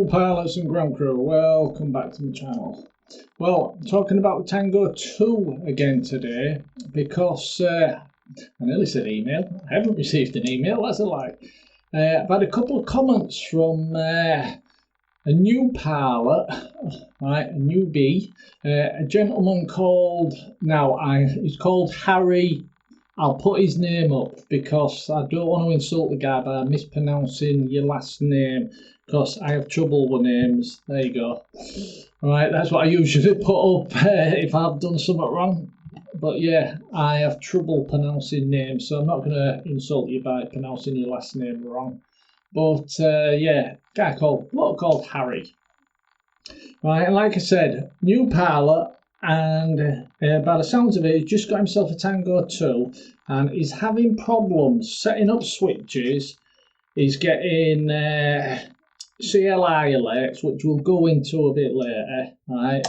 Hello pilots and ground crew, welcome back to the channel. Well, I'm talking about the Tango 2 again today because I nearly said email. I haven't received an email, that's a lie. I've had a couple of comments from a new pilot, right, a newbie, a gentleman called, he's called Harry. I'll put his name up because I don't want to insult the guy by mispronouncing your last name because I have trouble with names. There you go. Alright, that's what I usually put up if I've done something wrong. But yeah, I have trouble pronouncing names, so I'm not going to insult you by pronouncing your last name wrong. But yeah, bloke called Harry. Right, and like I said, new pilot. And by the sounds of it, he's just got himself a Tango 2 and he's having problems setting up switches. He's getting CLI alerts, which we'll go into a bit later, right?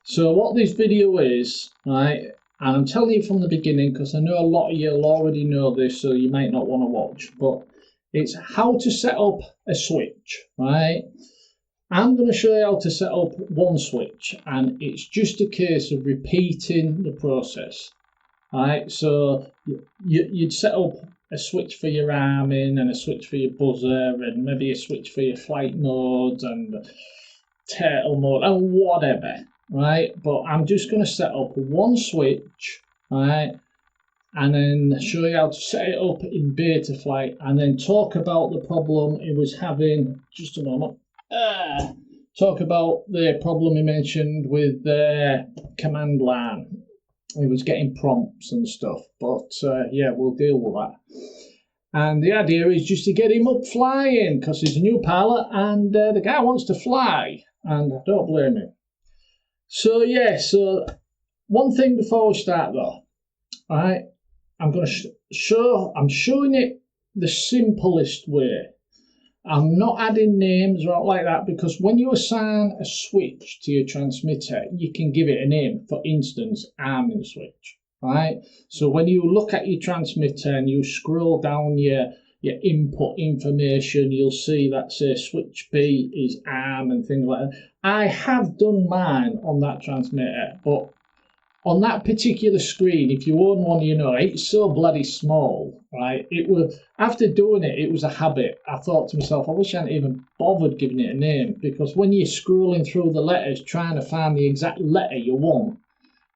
So what this video is, right, and I'm telling you from the beginning because I know a lot of you will already know this, so you might not want to watch, but it's how to set up a switch, right? I'm going to show you how to set up one switch, and it's just a case of repeating the process. Alright, so you'd set up a switch for your arming and a switch for your buzzer and maybe a switch for your flight modes and turtle mode and whatever, right? But I'm just going to set up one switch, right, and then show you how to set it up in Betaflight and then talk about the problem it was having. Just a moment. Talk about the problem he mentioned with the command line. He was getting prompts and stuff, but yeah, we'll deal with that. And the idea is just to get him up flying because he's a new pilot and the guy wants to fly, and I don't blame him. So yeah, so one thing before we start though, alright, I'm going to I'm showing it the simplest way. I'm not adding names or like that because when you assign a switch to your transmitter, you can give it a name. For instance, arming switch, right? So when you look at your transmitter and you scroll down your input information, you'll see that say switch B is arm and things like that. I have done mine on that transmitter, but on that particular screen, if you own one, you know, it's so bloody small, right? It was, after doing it, it was a habit. I thought to myself, I wish I hadn't even bothered giving it a name, because when you're scrolling through the letters, trying to find the exact letter you want,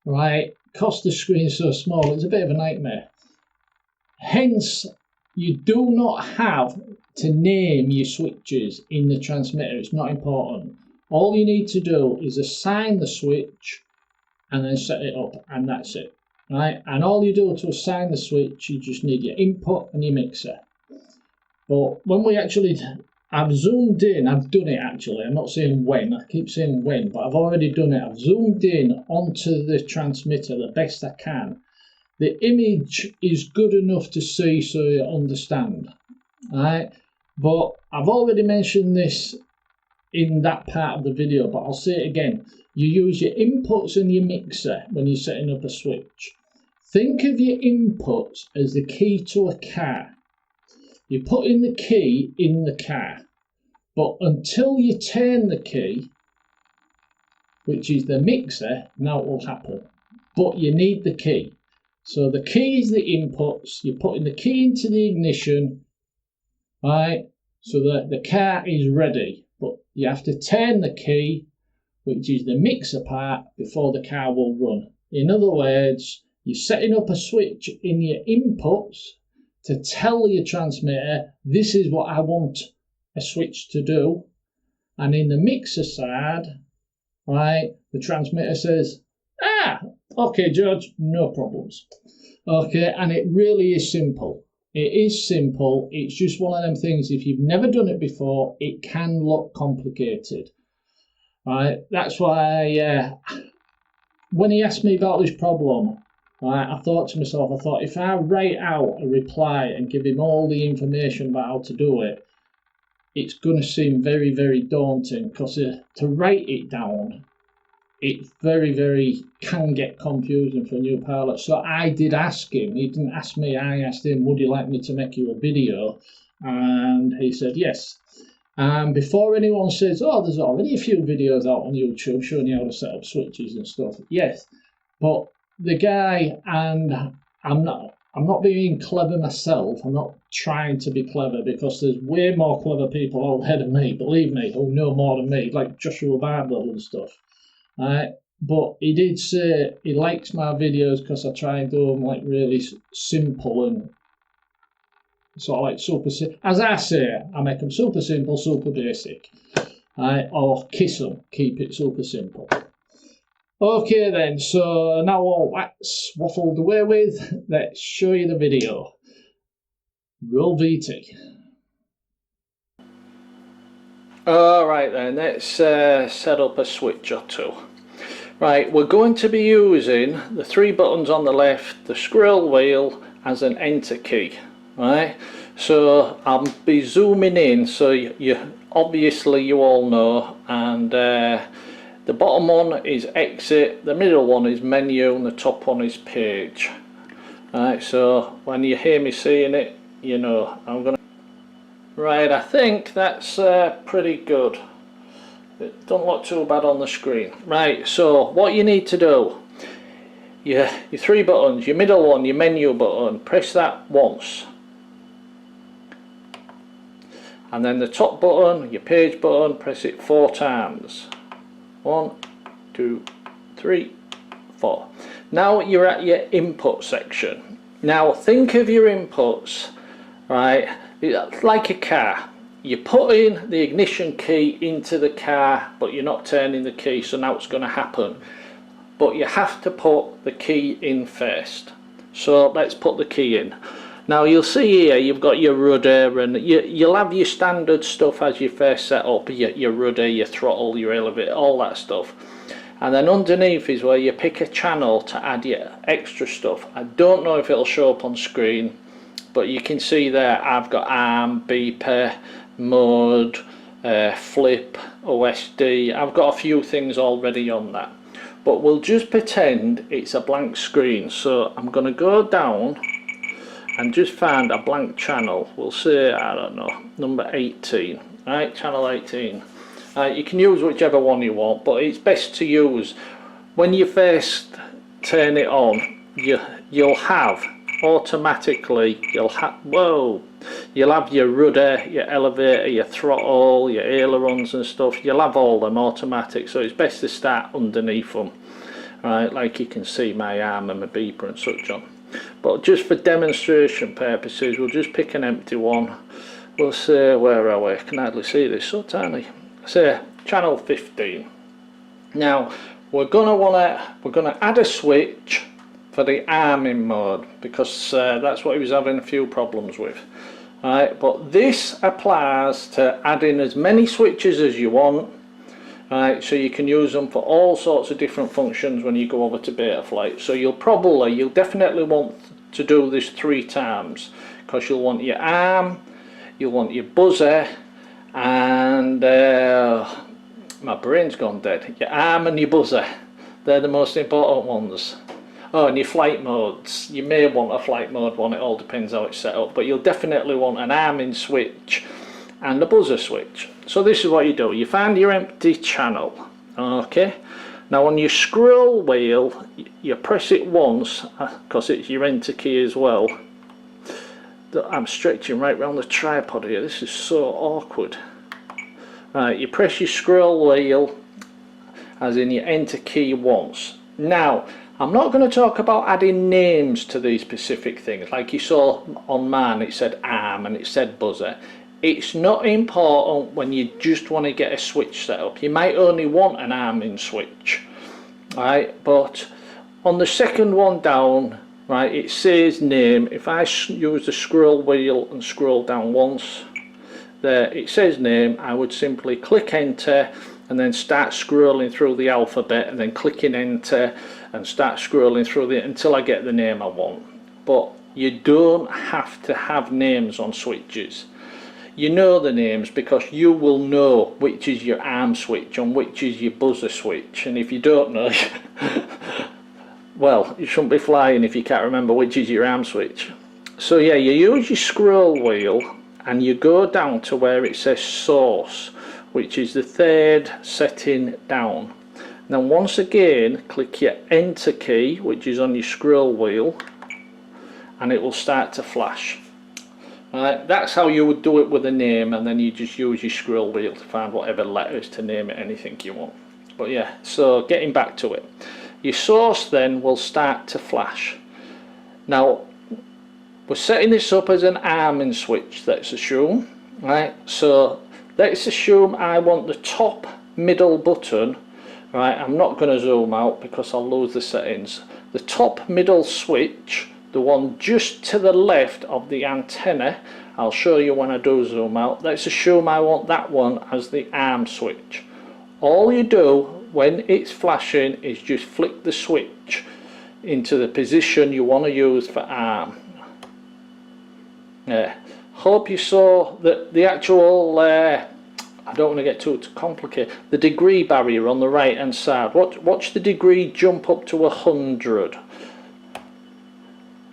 right, because the screen's so small, it's a bit of a nightmare. Hence, you do not have to name your switches in the transmitter. It's not important. All you need to do is assign the switch and then set it up, and that's it, right? And all you do to assign the switch, you just need your input and your mixer. But when we actually, I've zoomed in, I've done it actually, I'm not saying when, I keep saying when, but I've already done it. I've zoomed in onto the transmitter the best I can. The image is good enough to see so you understand, right? But I've already mentioned this in that part of the video, but I'll say it again. You use your inputs and your mixer when you're setting up a switch. Think of your inputs as the key to a car. You put in the key in the car, but until you turn the key, which is the mixer, now it will happen. But you need the key. So the key is the inputs. You're putting the key into the ignition, right, so that the car is ready. But you have to turn the key, which is the mixer part, before the car will run. In other words, you're setting up a switch in your inputs to tell your transmitter, this is what I want a switch to do. And in the mixer side, right, the transmitter says, okay, George, no problems. Okay, and it really is simple. It is simple. It's just one of them things, if you've never done it before, it can look complicated. Right, that's why when he asked me about this problem, right, I thought to myself, if I write out a reply and give him all the information about how to do it, it's going to seem very, very daunting, because to write it down, it very can get confusing for a new pilot. So I did ask him, he didn't ask me, I asked him, would you like me to make you a video? And he said yes. And before anyone says, oh, there's already a few videos out on YouTube showing you how to set up switches and stuff. Yes, but the guy, and I'm not being clever myself. I'm not trying to be clever, because there's way more clever people out there than me, believe me, who know more than me, like Joshua Bardwell and stuff. Right? But he did say he likes my videos because I try and do them like really simple and sort of like super, as I say, I make them super simple, super basic, or kiss them, keep it super simple. Okay then, so now all that's waffled away with, let's show you the video. Roll VT. Alright then, let's set up a switch or two. Right, we're going to be using the 3 buttons on the left, the scroll wheel as an enter key. Right, so I'll be zooming in so you obviously you all know, and the bottom one is exit, the middle one is menu, and the top one is page. Right, so when you hear me saying it, you know I'm gonna. Right, I think that's pretty good. It don't look too bad on the screen. Right, so what you need to do, your 3 buttons, your middle one, your menu button, press that once. And then the top button, your page button, press it 4 times. 1, 2, 3, 4. Now you're at your input section. Now think of your inputs, right, like a car. You put in the ignition key into the car, but you're not turning the key, so now it's going to happen. But you have to put the key in first. So let's put the key in. Now you'll see here you've got your rudder, and you'll have your standard stuff as you first set up, your rudder, your throttle, your elevator, all that stuff. And then underneath is where you pick a channel to add your extra stuff. I don't know if it'll show up on screen, but you can see there I've got ARM, beeper, mode, flip, OSD. I've got a few things already on that, but we'll just pretend it's a blank screen. So I'm going to go down and just find a blank channel. We'll say, I don't know, number 18. Right, channel 18. You can use whichever one you want, but it's best to use when you first turn it on. You'll have automatically, you'll have your rudder, your elevator, your throttle, your ailerons and stuff. You'll have all them automatic, so it's best to start underneath them. Right, like you can see my arm and my beeper and such on. But just for demonstration purposes, we'll just pick an empty one. We'll say, where are we? I can hardly see this, so tiny. Say channel 15. Now we're gonna add a switch for the arming mode, because that's what he was having a few problems with. Right, but this applies to adding as many switches as you want. Right, so you can use them for all sorts of different functions when you go over to Betaflight. So you'll definitely want to do this 3 times, because you'll want your arm, you'll want your buzzer, and my brain's gone dead. Your arm and your buzzer, they're the most important ones. Oh, and your flight modes. You may want a flight mode one, it all depends how it's set up, but you'll definitely want an arming switch and a buzzer switch. So this is what you do. You find your empty channel. Okay. Now on your scroll wheel, you press it once, because it's your enter key as well. I'm stretching right round the tripod here. This is so awkward. Right, you press your scroll wheel, as in your enter key once. Now, I'm not going to talk about adding names to these specific things. Like you saw on mine, it said arm and it said buzzer. It's not important when you just want to get a switch set up. You might only want an arming switch, right? But on the second one down, right, it says name. If I use the scroll wheel and scroll down once, there it says name, I would simply click enter and then start scrolling through the alphabet, and then clicking enter and start scrolling through until I get the name I want. But you don't have to have names on switches. You know the names because you will know which is your arm switch and which is your buzzer switch, and if you don't know, well, you shouldn't be flying if you can't remember which is your arm switch. So yeah, you use your scroll wheel and you go down to where it says source, which is the third setting down. Then once again click your enter key, which is on your scroll wheel, and it will start to flash. Right, that's how you would do it with a name, and then you just use your scroll wheel to find whatever letters to name it anything you want. But yeah, so getting back to it, your source then will start to flash. Now we're setting this up as an arming switch, let's assume, right? So let's assume I want the top middle button, right? I'm not going to zoom out because I'll lose the settings. The top middle switch, the one just to the left of the antenna, I'll show you when I do zoom out. Let's assume I want that one as the arm switch. All you do when it's flashing is just flick the switch into the position you want to use for arm. Yeah, hope you saw that the actual I don't want to get too complicated. The degree barrier on the right hand side. Watch the degree jump up to 100.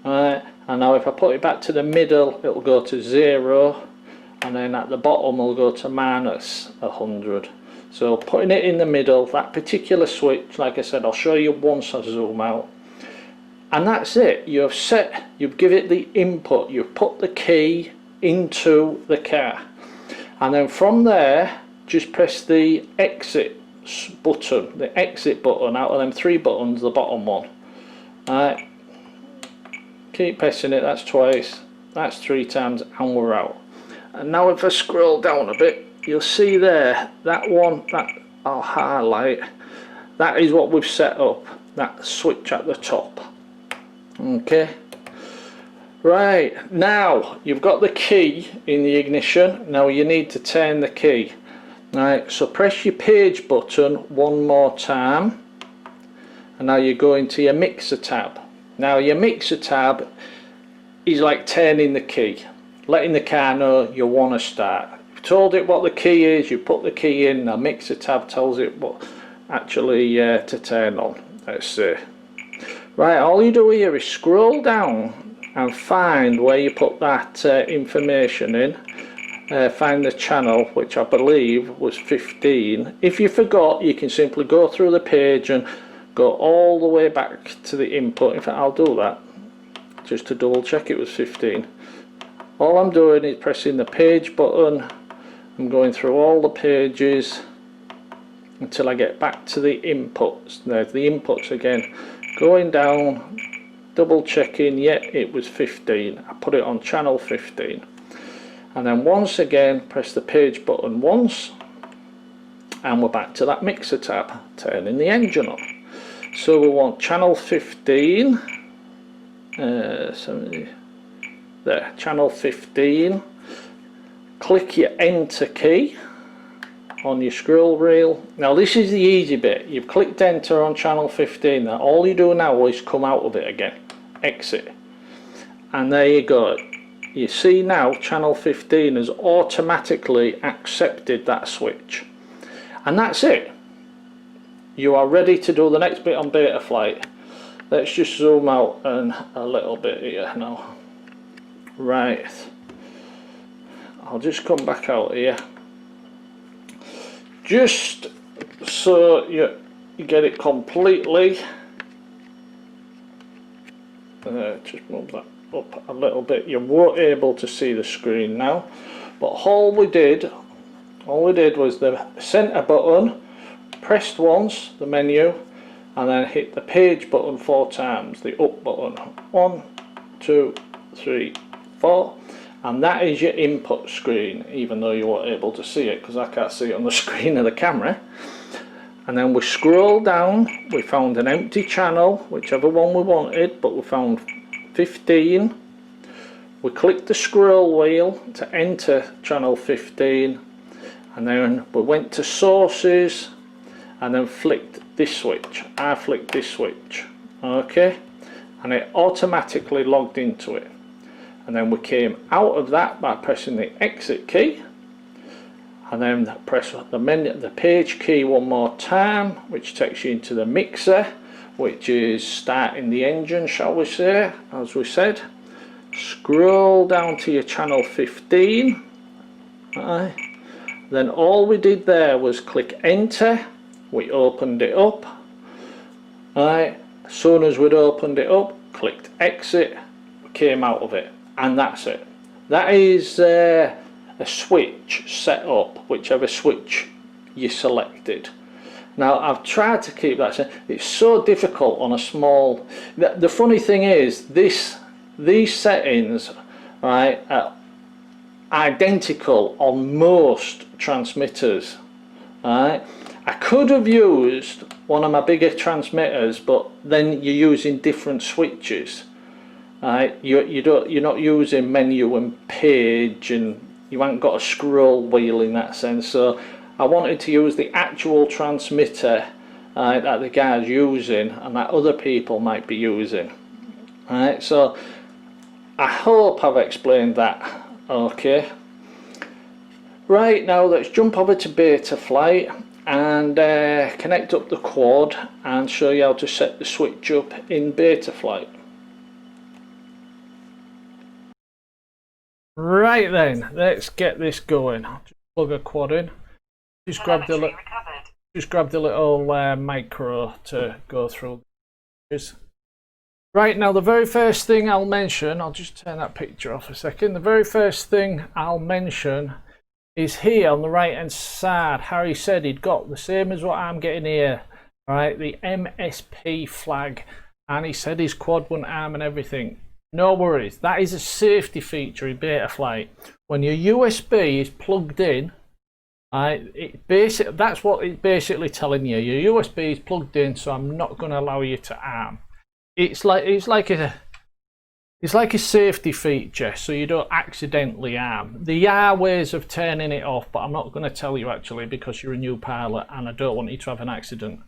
And now if I put it back to the middle, it'll go to 0, and then at the bottom it'll go to minus 100. So putting it in the middle, that particular switch, like I said, I'll show you once I zoom out. And that's it. You've give it the input, you've put the key into the car, and then from there just press the exit button, out of them 3 buttons, the bottom one. Alright, keep pressing it, that's twice, that's 3 times, and we're out. And now if I scroll down a bit, you'll see there, that one that I'll highlight, that is what we've set up, that switch at the top. Okay, right, now you've got the key in the ignition. Now you need to turn the key. Right, so press your page button one more time, and now you go into your mixer tab. Now your mixer tab is like turning the key, letting the car know you want to start. You've told it what the key is, you put the key in, the mixer tab tells it what actually to turn on, let's say. Right, all you do here is scroll down and find where you put that information in. Find the channel, which I believe was 15. If you forgot, you can simply go through the page and go all the way back to the input. In fact, I'll do that just to double check it was 15. All I'm doing is pressing the page button. I'm going through all the pages until I get back to the inputs. There's the inputs again. Going down, double checking, yeah, it was 15. I put it on channel 15. And then once again, press the page button once, and we're back to that mixer tab, turning the engine on. So we want channel 15, there, channel 15. Click your enter key on your scroll wheel. Now this is the easy bit. You've clicked enter on channel 15. Now all you do now is come out of it again, exit, and there you go. You see now channel 15 has automatically accepted that switch, and that's it. You are ready to do the next bit on Betaflight. Let's just zoom out and a little bit here now. Right, I'll just come back out here just so you get it completely. Just move that up a little bit. You weren't able to see the screen now, but all we did was the center button, pressed once the menu, and then hit the page button 4 times, the up button, 1, 2, 3, 4, and that is your input screen, even though you weren't able to see it because I can't see it on the screen of the camera. And then we scroll down, we found an empty channel, whichever one we wanted, but we found 15. We clicked the scroll wheel to enter channel 15, and then we went to sources and then flicked this switch. I flicked this switch, okay, and it automatically logged into it. And then we came out of that by pressing the exit key, and then press the page key one more time, which takes you into the mixer, which is starting the engine, shall we say, as we said. scroll down to your channel 15. Right. Then all we did there was click enter. We opened it up. Right. As soon as we'd opened it up, clicked exit, we came out of it, and that's it. That is a switch set up, whichever switch you selected. Now I've tried to keep that. It's so difficult on a small. The funny thing is, these settings, right, are identical on most transmitters. Right, I could have used one of my bigger transmitters, but then you're using different switches. Right, you're not using menu and page, and you haven't got a scroll wheel in that sense. So I wanted to use the actual transmitter that the guy's using and that other people might be using. Alright, so I hope I've explained that okay. Right, now let's jump over to Betaflight and connect up the quad and show you how to set the switch up in Betaflight. Right then, let's get this going. Just plug a quad in. Just grab the little micro to go through this. Right, now the very first thing I'll mention, I'll just turn that picture off a second. The very first thing I'll mention is here on the right hand side. Harry said he'd got the same as what I'm getting here, right? The MSP flag, and he said his quad wouldn't arm and everything. No worries, that is a safety feature in Betaflight. When your USB is plugged in, that's what it's basically telling you. Your USB is plugged in, so I'm not going to allow you to arm. It's like a safety feature, so you don't accidentally arm. There are ways of turning it off, but I'm not going to tell you actually, because you're a new pilot and I don't want you to have an accident.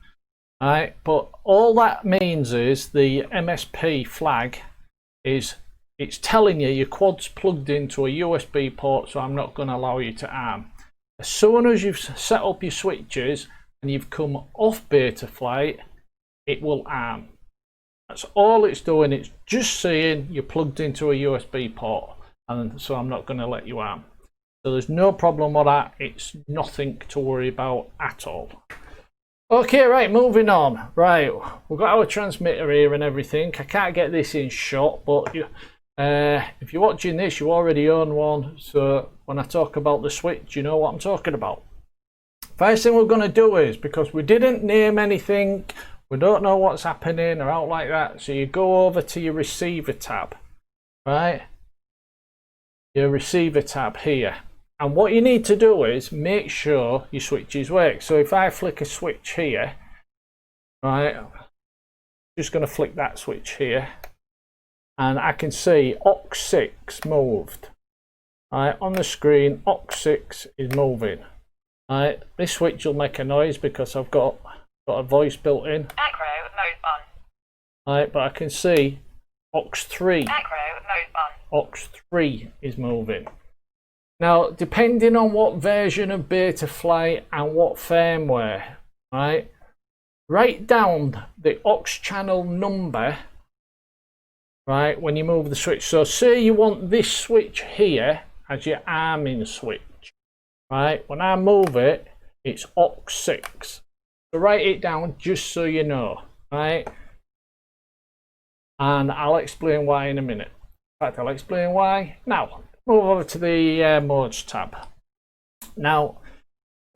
Alright, but all that means is the MSP flag is it's telling you your quad's plugged into a USB port, so I'm not going to allow you to arm. As soon as you've set up your switches and you've come off Betaflight, it will arm. That's all it's doing. It's just saying you're plugged into a USB port, and so I'm not going to let you arm. So there's no problem with that. It's nothing to worry about at all. Okay, right, moving on. Right, we've got our transmitter here and everything. I can't get this in shot, but if you're watching this, you already own one. So when I talk about the switch, you know what I'm talking about. First thing we're going to do is, because we didn't name anything, we don't know what's happening or out like that, so you go over to your receiver tab, right? Your receiver tab here. And what you need to do is make sure your switches work. So if I flick a switch here, right, just going to flick that switch here, and I can see aux6 moved. Right, on the screen, aux6 is moving. Right, this switch will make a noise because I've got a voice built in. Acro mode on. Right, but I can see aux3. Acro mode on. aux3 is moving. Now, depending on what version of Betaflight and what firmware, right, write down the aux channel number, right, when you move the switch. So say you want this switch here as your arming switch, right? When I move it, it's aux6. So write it down just so you know, right? And I'll explain why in a minute. In fact, I'll explain why now. Move over to the modes tab. Now,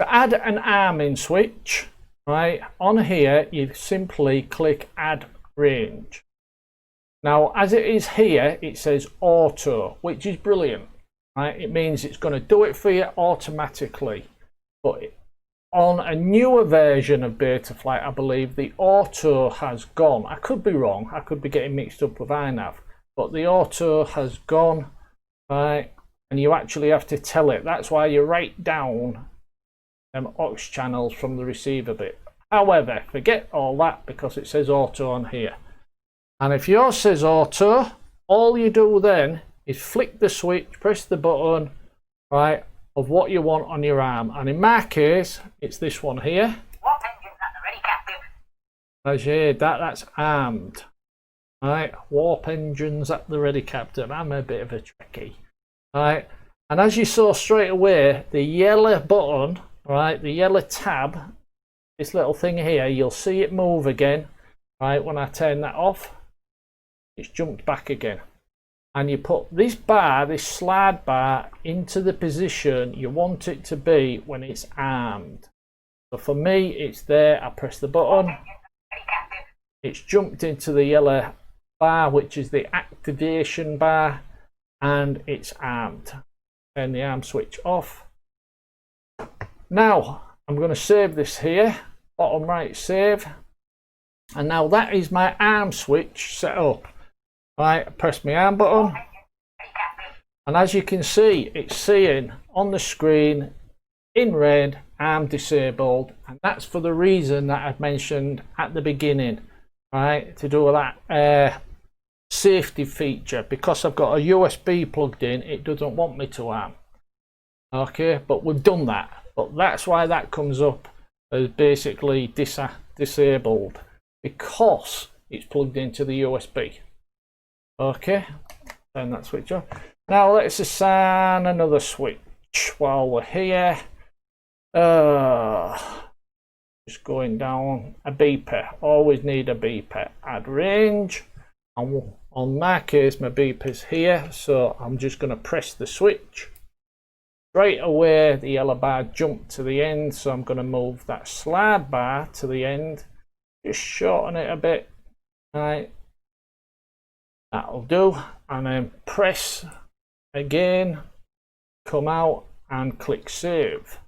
to add an arming switch, right, on here, you simply click add range. Now, as it is here, it says auto, which is brilliant, right? It means it's going to do it for you automatically. But on a newer version of Betaflight, I believe the auto has gone. I could be wrong. I could be getting mixed up with iNav, but the auto has gone. Right, and you actually have to tell it. That's why you write down aux channels from the receiver bit. However, forget all that because it says auto on here. And if yours says auto, all you do then is flick the switch, press the button, right, of what you want on your arm. And in my case, it's this one here. What engines at the ready, Captain? As you heard, that's armed. Right, warp engines at the ready, Captain. I'm a bit of a Trekkie. Right, and as you saw straight away, the yellow button, right, the yellow tab, this little thing here, you'll see it move again. Right, when I turn that off, it's jumped back again. And you put this bar, this slide bar, into the position you want it to be when it's armed. So for me, it's there. I press the button. It's jumped into the yellow bar, which is the activation bar, and it's armed. Turn the arm switch off. Now I'm going to save this here, bottom right save, and now that is my arm switch set up. Right, press my arm button, and as you can see, it's saying on the screen in red, arm disabled, and that's for the reason that I've mentioned at the beginning. Right, to do that safety feature, because I've got a USB plugged in, it doesn't want me to arm. Okay, but we've done that, but that's why that comes up as basically disabled, because it's plugged into the USB. Okay, turn that switch off. Now let's assign another switch while we're here. Just going down, a beeper. Always need a beeper. Add range. And on my case, my beeper's here, so I'm just going to press the switch. Straight away, the yellow bar jumped to the end, so I'm going to move that slide bar to the end. Just shorten it a bit. Right. That'll do, and then press again, come out and click save.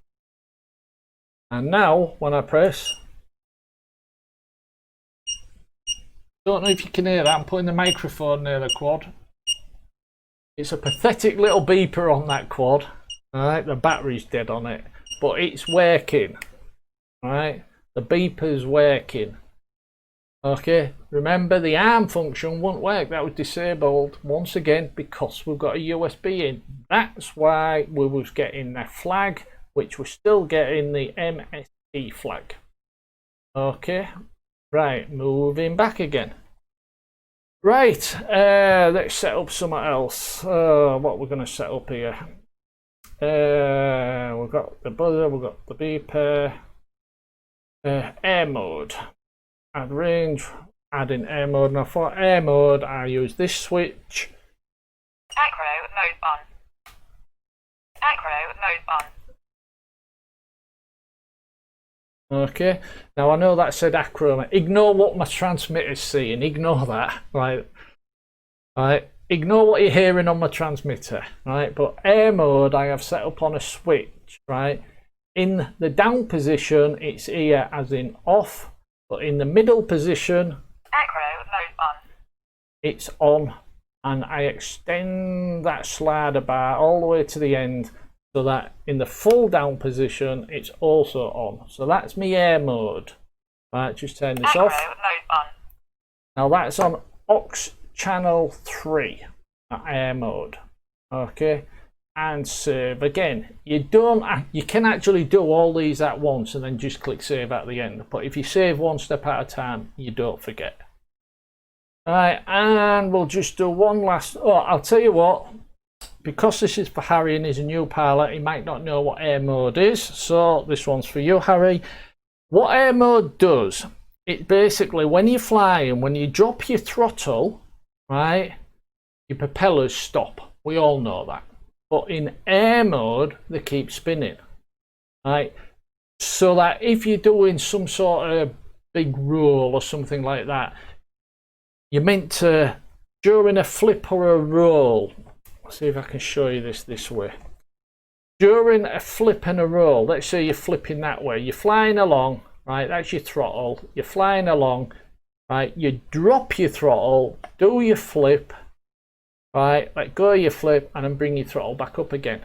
And now when I press, don't know if you can hear that, I'm putting the microphone near the quad. It's a pathetic little beeper on that quad. Alright, the battery's dead on it, but it's working. Alright, the beeper's working. Okay, remember the arm function won't work, that was disabled once again because we've got a USB in. That's why we was getting the flag, which we're still getting the MST flag. Okay, right, moving back again. Right, let's set up something else. What we're going to set up here. We've got the buzzer, we've got the beeper, air mode. Add range, add in air mode. Now for air mode, I use this switch. Acro mode on. Acro mode on. Okay, now I know that said acro. Ignore what my transmitter's seeing. Ignore that. Right. Ignore what you're hearing on my transmitter. Right. But air mode, I have set up on a switch. Right. In the down position, it's here as in off. But in the middle position, Acro mode on. It's on, and I extend that slider bar all the way to the end so that in the full down position it's also on. So that's my air mode. Right, just turn this off. Mode on. Now that's on aux channel 3, air mode. Okay, and save again. You can actually do all these at once and then just click save at the end, but if you save one step at a time, you don't forget. Right, and we'll just do one last. Oh, I'll tell you what, because this is for Harry and he's a new pilot, he might not know what air mode is, so this one's for you, Harry. What air mode does, it basically, when you're flying, when you drop your throttle, right, your propellers stop. We all know that. But in air mode, they keep spinning, right? So that if you're doing some sort of big roll or something like that, you're meant to, during a flip or a roll, let's see if I can show you this way. During a flip and a roll, let's say you're flipping that way, you're flying along, right? That's your throttle, you're flying along, right? You drop your throttle, do your flip, right, let go of your flip and then bring your throttle back up again.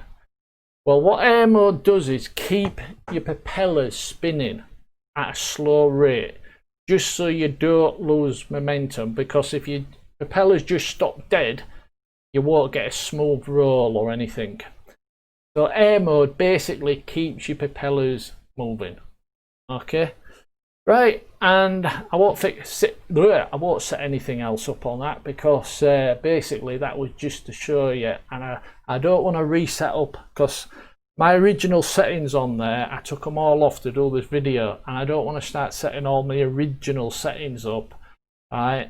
Well, what air mode does is keep your propellers spinning at a slow rate, just so you don't lose momentum, because if your propellers just stop dead, you won't get a smooth roll or anything. So air mode basically keeps your propellers moving. Okay, Right, and I won't set anything else up on that because basically that was just to show you, and I don't want to reset up because my original settings on there, I took them all off to do this video, and I don't want to start setting all my original settings up, right,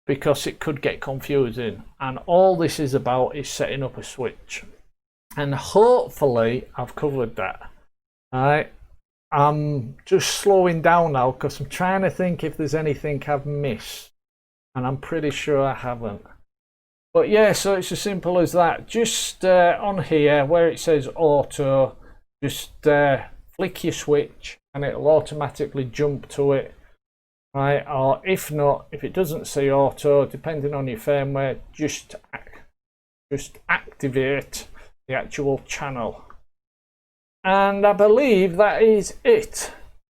because it could get confusing. And all this is about is setting up a switch, and hopefully I've covered that. Right, I'm just slowing down now because I'm trying to think if there's anything I've missed, and I'm pretty sure I haven't. But yeah, so it's as simple as that. Just on here where it says auto, just flick your switch and it'll automatically jump to it, right? Or if not, if it doesn't say auto, depending on your firmware, just activate the actual channel. And I believe that is it.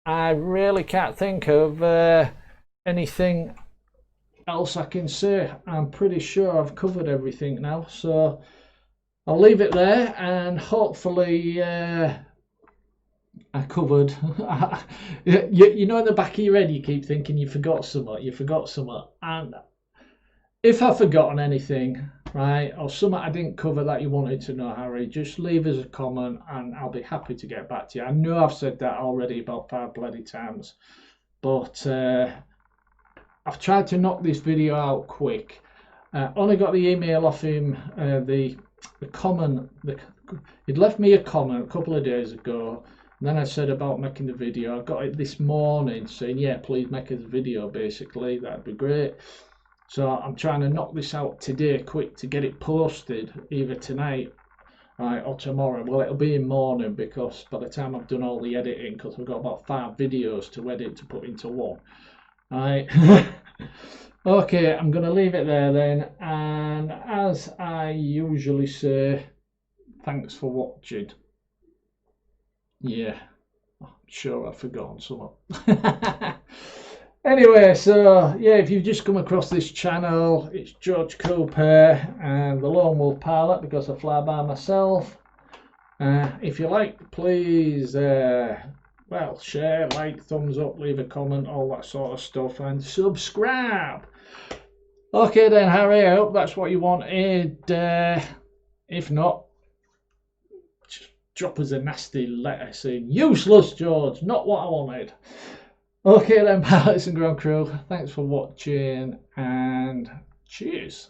I really can't think of anything else I can say. I'm pretty sure I've covered everything now, so I'll leave it there, and hopefully I covered. You know, in the back of your head you keep thinking you forgot something, and if I've forgotten anything, right, or something I didn't cover that you wanted to know, Harry, just leave us a comment and I'll be happy to get back to you. I know I've said that already about 5 bloody times, but I've tried to knock this video out quick. Only got the email off him, the comment. He'd left me a comment a couple of days ago, and then I said about making the video. I got it this morning saying, yeah, please make a video, basically, that'd be great. So I'm trying to knock this out today quick to get it posted either tonight, right, or tomorrow. Well, it'll be in morning because by the time I've done all the editing, because I've got about 5 videos to edit to put into one. Right. Okay, I'm going to leave it there then, and as I usually say, thanks for watching. Yeah, I'm sure I've forgotten something. Anyway, so yeah, if you've just come across this channel, it's George Cooper and the Lone Wolf Pilot, because I fly by myself. If you like, please well, share, like, thumbs up, leave a comment, all that sort of stuff, and subscribe. Okay then, Harry, I hope that's what you wanted. If not, just drop us a nasty letter saying, useless George, not what I wanted. Okay then, pilots and ground crew, thanks for watching, and cheers.